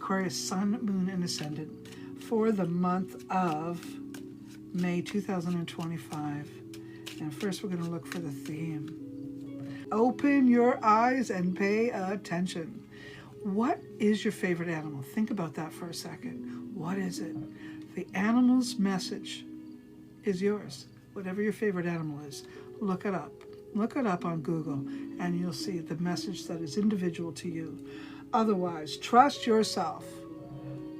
Aquarius Sun, Moon, and Ascendant for the month of May 2025. And first we're going to look for the theme. Open your eyes and pay attention. What is your favorite animal? Think about that for a second. What is it? The animal's message is yours. Whatever your favorite animal is, look it up. Look it up on Google and you'll see the message that is individual to you. Otherwise, trust yourself.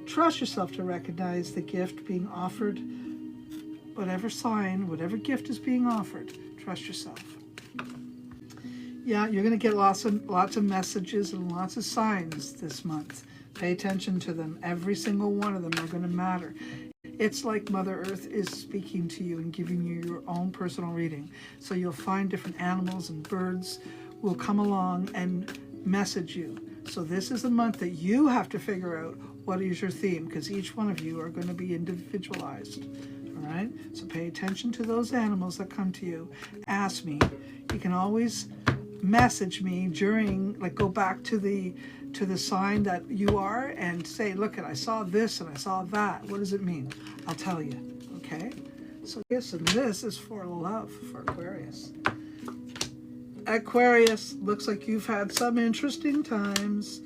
Trust yourself to recognize the gift being offered. Whatever sign, whatever gift is being offered, trust yourself. Yeah, you're going to get lots of messages and lots of signs this month. Pay attention to them. Every single one of them are going to matter. It's like Mother Earth is speaking to you and giving you your own personal reading. So you'll find different animals and birds will come along and message you. So this is the month that you have to figure out what is your theme, because each one of you are going to be individualized. All right? So pay attention to those animals that come to you. Ask me. You can always message me during, like, go back to the sign that you are and say, look, I saw this and I saw that. What does it mean? I'll tell you. Okay? So yes, and this is for love for Aquarius. Aquarius, looks like you've had some interesting times,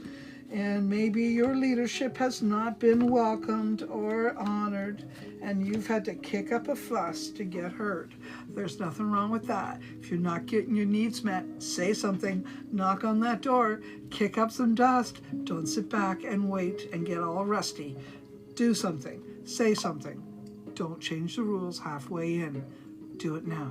and maybe your leadership has not been welcomed or honored, and you've had to kick up a fuss to get heard. There's nothing wrong with that. If you're not getting your needs met, say something, knock on that door, kick up some dust. Don't sit back and wait and get all rusty. Do something. Say something. Don't change the rules halfway in. Do it now.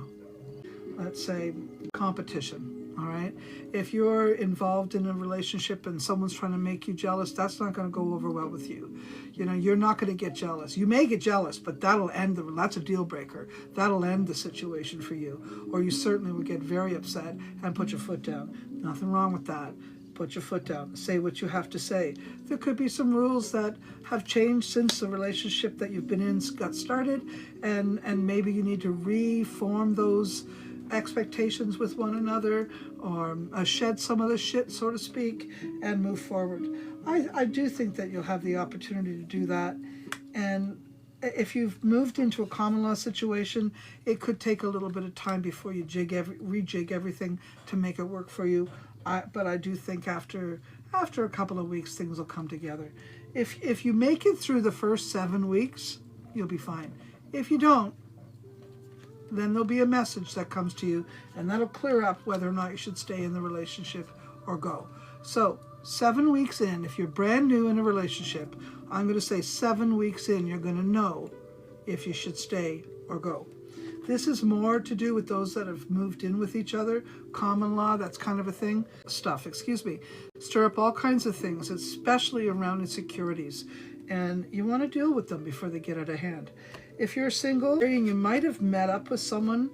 Let's say competition, all right? If you're involved in a relationship and someone's trying to make you jealous, that's not going to go over well with you. You know, you're not going to get jealous. You may get jealous, but that'll end that's a deal breaker. That'll end the situation for you. Or you certainly would get very upset and put your foot down. Nothing wrong with that. Put your foot down. Say what you have to say. There could be some rules that have changed since the relationship that you've been in got started, and maybe you need to reform those expectations with one another, or shed some of the shit, so to speak, and move forward. I do think that you'll have the opportunity to do that. And if you've moved into a common law situation, it could take a little bit of time before you rejig everything to make it work for you. But I do think after a couple of weeks, things will come together. If you make it through the first 7 weeks, you'll be fine. If you don't, then there'll be a message that comes to you, and that'll clear up whether or not you should stay in the relationship or go. So 7 weeks in, if you're brand new in a relationship, I'm going to say 7 weeks in, you're going to know if you should stay or go. This is more to do with those that have moved in with each other. Common law, that's kind of a thing. Stir up all kinds of things, especially around insecurities. And you want to deal with them before they get out of hand. If you're single and you might have met up with someone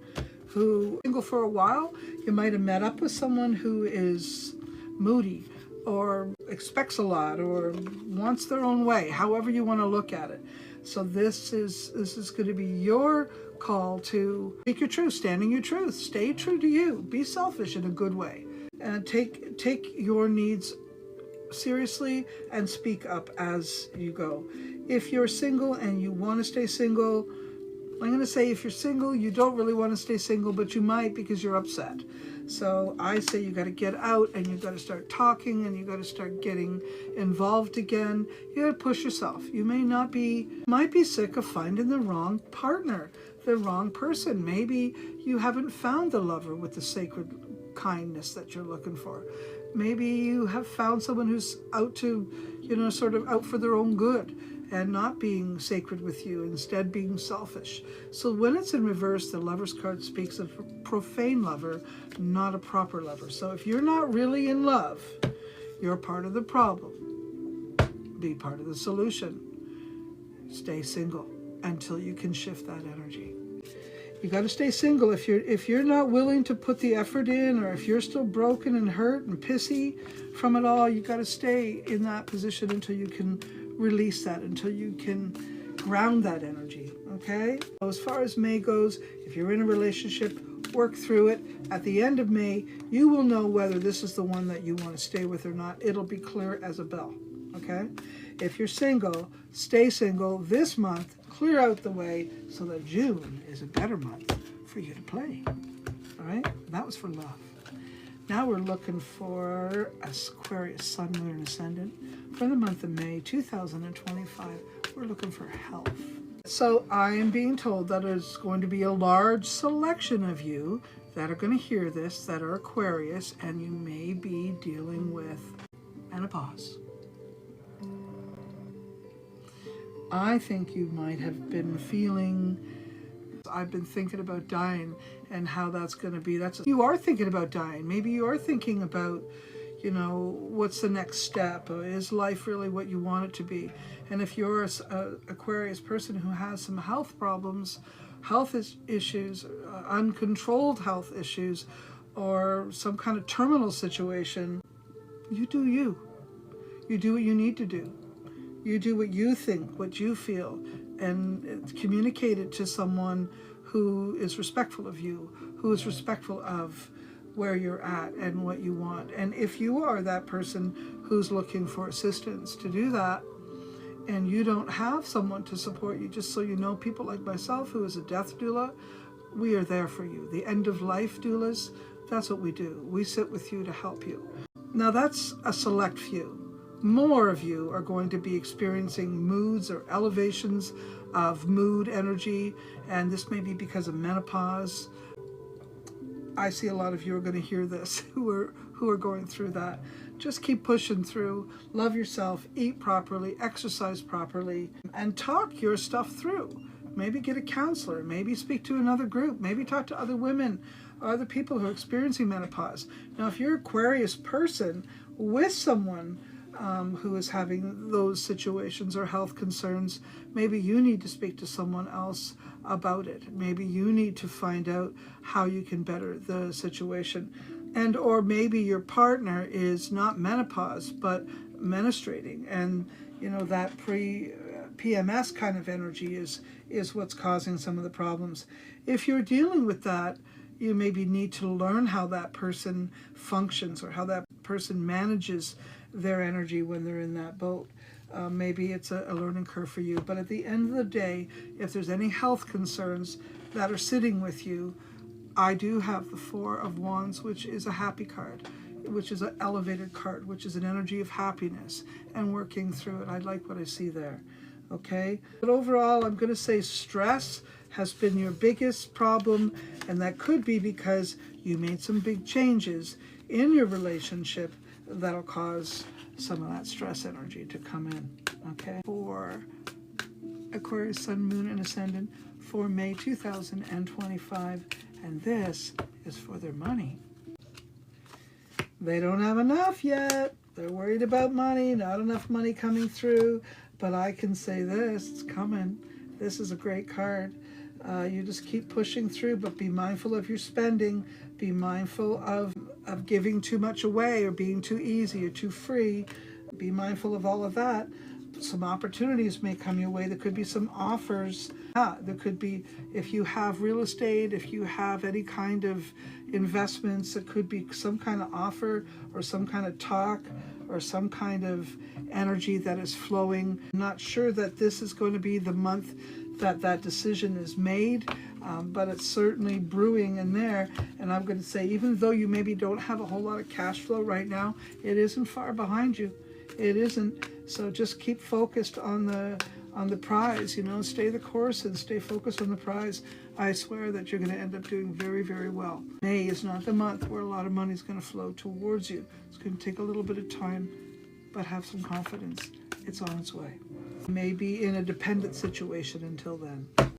who single for a while, you might have met up with someone who is moody or expects a lot or wants their own way, however you want to look at it. So this is going to be your call to speak your truth, stand in your truth, stay true to you, be selfish in a good way, and take your needs seriously and speak up as you go. If you're single and you want to stay single, I'm going to say if you're single, you don't really want to stay single, but you might because you're upset. So I say you got to get out and you got to start talking and you got to start getting involved again. You got to push yourself. You might be sick of finding the wrong partner, the wrong person. Maybe you haven't found the lover with the sacred kindness that you're looking for. Maybe you have found someone who's out to, sort of out for their own good and not being sacred with you, instead being selfish. So when it's in reverse, the Lover's card speaks of a profane lover, not a proper lover. So if you're not really in love, you're part of the problem. Be part of the solution. Stay single until you can shift that energy. You got to stay single. If you're not willing to put the effort in, or if you're still broken and hurt and pissy from it all, you got to stay in that position until you can release that, until you can ground that energy. Okay? As far as May goes, if you're in a relationship, work through it. At the end of May, you will know whether this is the one that you want to stay with or not. It'll be clear as a bell. Okay? If you're single, stay single this month, clear out the way so that June is a better month for you to play. All right? That was for love. Now we're looking for Aquarius Sun, Moon, and Ascendant for the month of May 2025. We're looking for health. So I am being told that there's going to be a large selection of you that are going to hear this, that are Aquarius, and you may be dealing with menopause. I think you might have been feeling, I've been thinking about dying and how that's going to be. You are thinking about dying. Maybe you are thinking about, you know, what's the next step? Is life really what you want it to be? And if you're an Aquarius person who has some health problems, health issues, uncontrolled health issues, or some kind of terminal situation, you do you. You do what you need to do. You do what you think, what you feel, and communicate it to someone who is respectful of you, who is respectful of where you're at and what you want. And if you are that person who's looking for assistance to do that, and you don't have someone to support you, just so you know, people like myself, who is a death doula, we are there for you. The end of life doulas, that's what we do. We sit with you to help you. Now that's a select few. More of you are going to be experiencing moods or elevations of mood energy, and this may be because of menopause. I see a lot of you are going to hear this who are going through that. Just keep pushing through. Love yourself, eat properly, exercise properly, and talk your stuff through. Maybe get a counselor, maybe speak to another group, maybe talk to other women or other people who are experiencing menopause. Now, if you're an Aquarius person with someone who is having those situations or health concerns, maybe you need to speak to someone else about it. Maybe you need to find out how you can better the situation. And or maybe your partner is not menopause but menstruating, and you know that PMS kind of energy is what's causing some of the problems. If you're dealing with that, you maybe need to learn how that person functions or how that person manages their energy when they're in that boat. Maybe it's a learning curve for you. But at the end of the day, if there's any health concerns that are sitting with you, I do have the Four of Wands, which is a happy card, which is an elevated card, which is an energy of happiness and working through it. I like what I see there. Okay? But overall, I'm going to say stress has been your biggest problem, and that could be because you made some big changes in your relationship that'll cause some of that stress energy to come in. Okay? For Aquarius Sun, Moon, and Ascendant for May 2025, and this is for their money. They don't have enough yet. They're worried about money, not enough money coming through, but I can say this, it's coming. This is a great card. You just keep pushing through, but be mindful of your spending. Be mindful of giving too much away or being too easy or too free. Be mindful of all of that. Some opportunities may come your way. There could be some offers. There could be, if you have real estate, if you have any kind of investments, it could be some kind of offer or some kind of talk or some kind of energy that is flowing. I'm not sure that this is going to be the month that decision is made, but it's certainly brewing in there. And I'm going to say, even though you maybe don't have a whole lot of cash flow right now, it isn't far behind you. It isn't. So just keep focused on the prize, you know, stay the course and stay focused on the prize. I swear that you're going to end up doing very, very well. May is not the month where a lot of money is going to flow towards you. It's going to take a little bit of time, but have some confidence. It's on its way. You may be in a dependent situation until then.